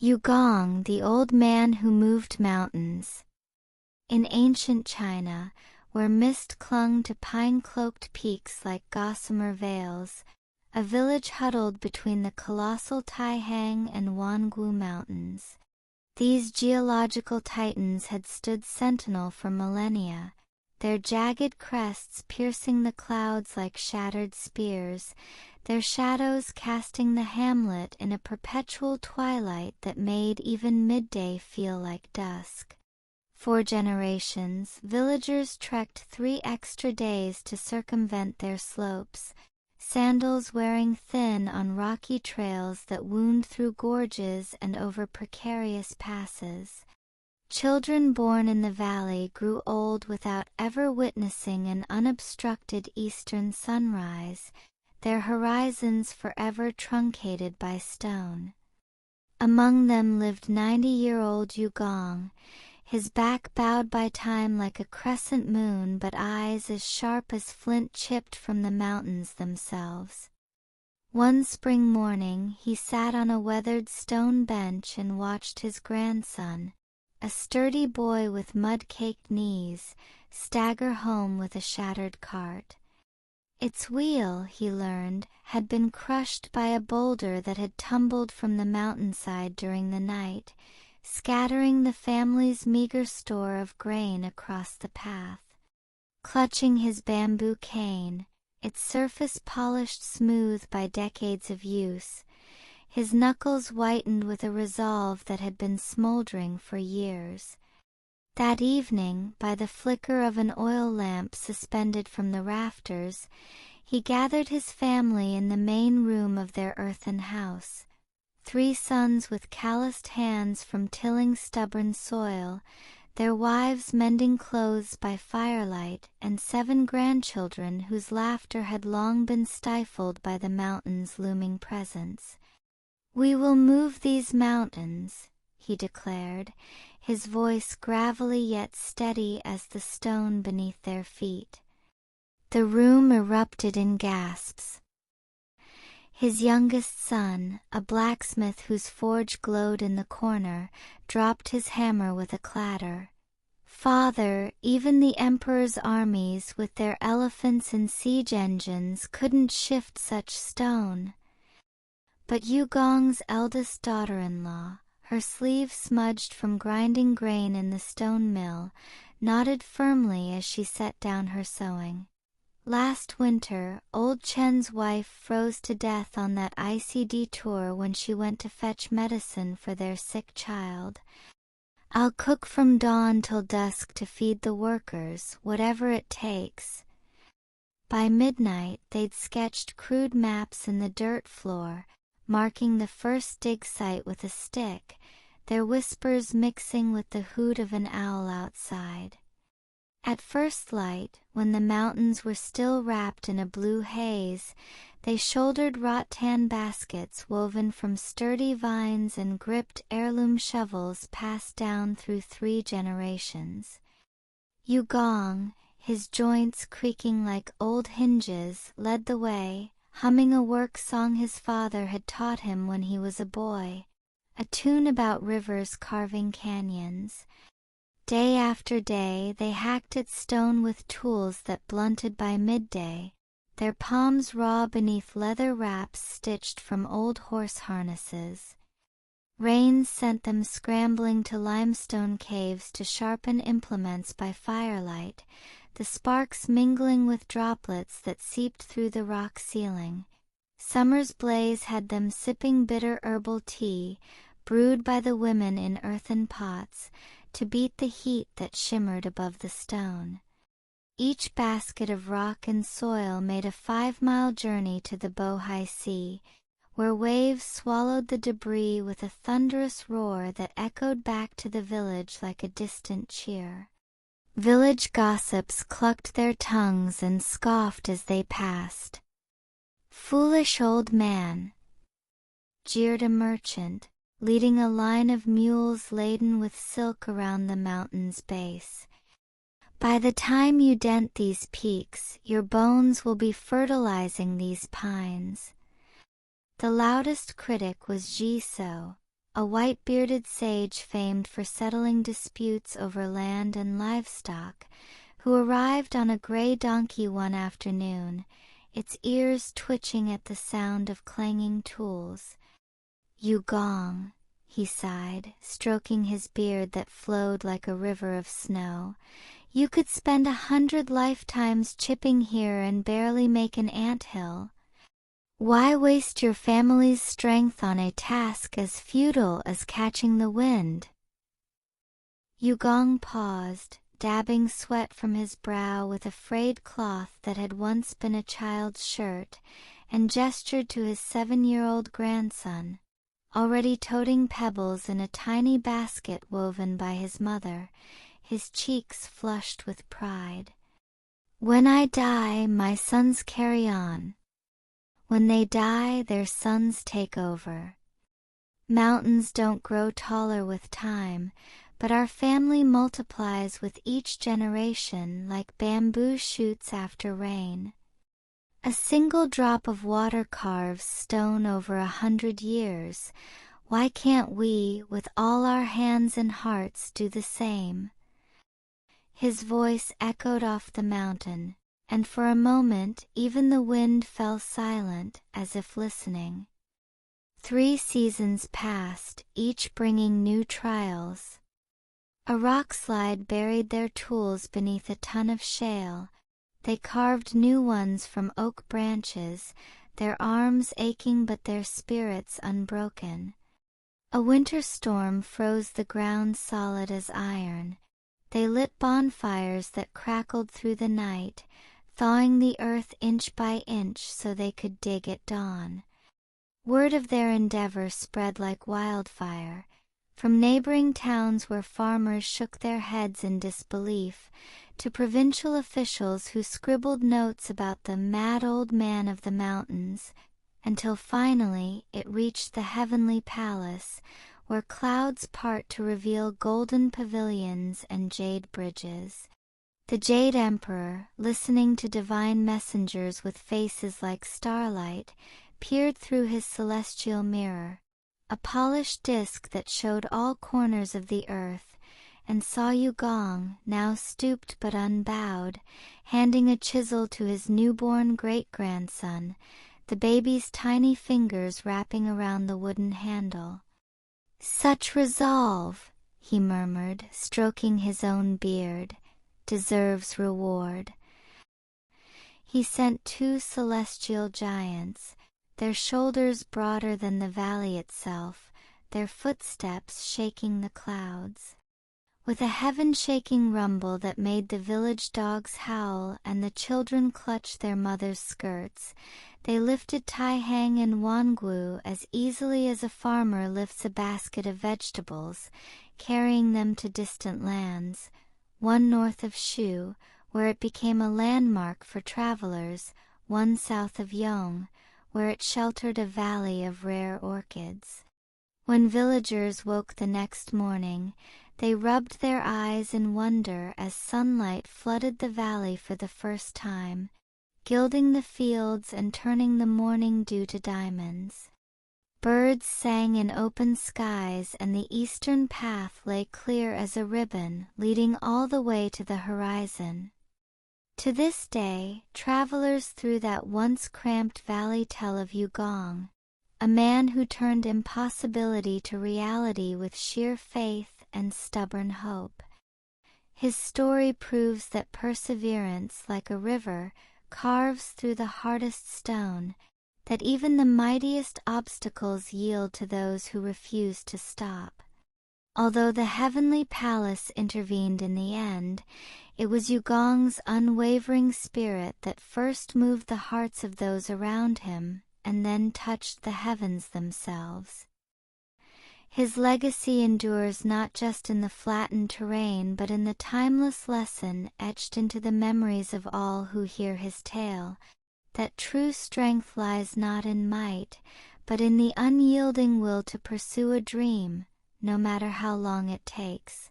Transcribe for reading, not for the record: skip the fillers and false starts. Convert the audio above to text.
Yu Gong, the old man who moved mountains. In ancient China, where mist clung to pine-cloaked peaks like gossamer veils, a village huddled between the colossal Taihang and Wangu mountains. These geological titans had stood sentinel for millennia, their jagged crests piercing the clouds like shattered spears, their shadows casting the hamlet in a perpetual twilight that made even midday feel like dusk. For generations, villagers trekked 3 extra days to circumvent their slopes, sandals wearing thin on rocky trails that wound through gorges and over precarious passes. Children born in the valley grew old without ever witnessing an unobstructed eastern sunrise, their horizons forever truncated by stone. Among them lived 90-year-old Yu Gong, his back bowed by time like a crescent moon but eyes as sharp as flint chipped from the mountains themselves. One spring morning he sat on a weathered stone bench and watched his grandson, a sturdy boy with mud-caked knees, stagger home with a shattered cart. Its wheel, he learned, had been crushed by a boulder that had tumbled from the mountainside during the night, scattering the family's meager store of grain across the path. Clutching his bamboo cane, its surface polished smooth by decades of use, his knuckles whitened with a resolve that had been smoldering for years. That evening, by the flicker of an oil lamp suspended from the rafters, he gathered his family in the main room of their earthen house. 3 sons with calloused hands from tilling stubborn soil, their wives mending clothes by firelight, and 7 grandchildren whose laughter had long been stifled by the mountain's looming presence. "We will move these mountains," he declared, his voice gravelly yet steady as the stone beneath their feet. The room erupted in gasps. His youngest son, a blacksmith whose forge glowed in the corner, dropped his hammer with a clatter. "Father, even the emperor's armies with their elephants and siege engines couldn't shift such stone." But Yu Gong's eldest daughter-in-law, her sleeve smudged from grinding grain in the stone mill, nodded firmly as she set down her sewing. "Last winter, old Chen's wife froze to death on that icy detour when she went to fetch medicine for their sick child. I'll cook from dawn till dusk to feed the workers, whatever it takes." By midnight they'd sketched crude maps in the dirt floor, marking the first dig site with a stick, their whispers mixing with the hoot of an owl outside. At first light, when the mountains were still wrapped in a blue haze, they shouldered rattan baskets woven from sturdy vines and gripped heirloom shovels passed down through 3 generations. Yu Gong, his joints creaking like old hinges, led the way, humming a work song his father had taught him when he was a boy, a tune about rivers carving canyons. Day after day they hacked at stone with tools that blunted by midday, their palms raw beneath leather wraps stitched from old horse harnesses. Rains sent them scrambling to limestone caves to sharpen implements by firelight, the sparks mingling with droplets that seeped through the rock ceiling. Summer's blaze had them sipping bitter herbal tea, brewed by the women in earthen pots, to beat the heat that shimmered above the stone. Each basket of rock and soil made a 5-mile journey to the Bohai Sea, where waves swallowed the debris with a thunderous roar that echoed back to the village like a distant cheer. Village gossips clucked their tongues and scoffed as they passed. "Foolish old man," jeered a merchant, leading a line of mules laden with silk around the mountain's base. "By the time you dent these peaks, your bones will be fertilizing these pines." The loudest critic was Ji So, a white-bearded sage famed for settling disputes over land and livestock, who arrived on a gray donkey one afternoon, its ears twitching at the sound of clanging tools. "Yu Gong," he sighed, stroking his beard that flowed like a river of snow. "You could spend 100 lifetimes chipping here and barely make an anthill. Why waste your family's strength on a task as futile as catching the wind?" Yu Gong paused, dabbing sweat from his brow with a frayed cloth that had once been a child's shirt, and gestured to his 7-year-old grandson, already toting pebbles in a tiny basket woven by his mother, his cheeks flushed with pride. "When I die, my sons carry on. When they die, their sons take over. Mountains don't grow taller with time, but our family multiplies with each generation like bamboo shoots after rain. A single drop of water carves stone over 100 years. Why can't we, with all our hands and hearts, do the same?" His voice echoed off the mountain, and for a moment even the wind fell silent, as if listening. 3 seasons passed, each bringing new trials. A rockslide buried their tools beneath a ton of shale. They carved new ones from oak branches, their arms aching but their spirits unbroken. A winter storm froze the ground solid as iron. They lit bonfires that crackled through the night, thawing the earth inch by inch so they could dig at dawn. Word of their endeavor spread like wildfire. From neighboring towns where farmers shook their heads in disbelief, to provincial officials who scribbled notes about the mad old man of the mountains, until finally it reached the heavenly palace, where clouds part to reveal golden pavilions and jade bridges. The Jade Emperor, listening to divine messengers with faces like starlight, peered through his celestial mirror, a polished disk that showed all corners of the earth, and saw Yu Gong, now stooped but unbowed, handing a chisel to his newborn great-grandson, the baby's tiny fingers wrapping around the wooden handle. "Such resolve," he murmured, stroking his own beard, "deserves reward." He sent 2 celestial giants, their shoulders broader than the valley itself, their footsteps shaking the clouds. With a heaven-shaking rumble that made the village dogs howl and the children clutch their mothers' skirts, they lifted Taihang and Wangu as easily as a farmer lifts a basket of vegetables, carrying them to distant lands, one north of Shu, where it became a landmark for travelers, one south of Yong, where it sheltered a valley of rare orchids. When villagers woke the next morning, they rubbed their eyes in wonder as sunlight flooded the valley for the first time, gilding the fields and turning the morning dew to diamonds. Birds sang in open skies, and the eastern path lay clear as a ribbon, leading all the way to the horizon. To this day, travelers through that once cramped valley tell of Yu Gong, a man who turned impossibility to reality with sheer faith and stubborn hope. His story proves that perseverance, like a river, carves through the hardest stone, that even the mightiest obstacles yield to those who refuse to stop. Although the heavenly palace intervened in the end, it was Yu Gong's unwavering spirit that first moved the hearts of those around him, and then touched the heavens themselves. His legacy endures not just in the flattened terrain but in the timeless lesson etched into the memories of all who hear his tale, that true strength lies not in might, but in the unyielding will to pursue a dream, no matter how long it takes.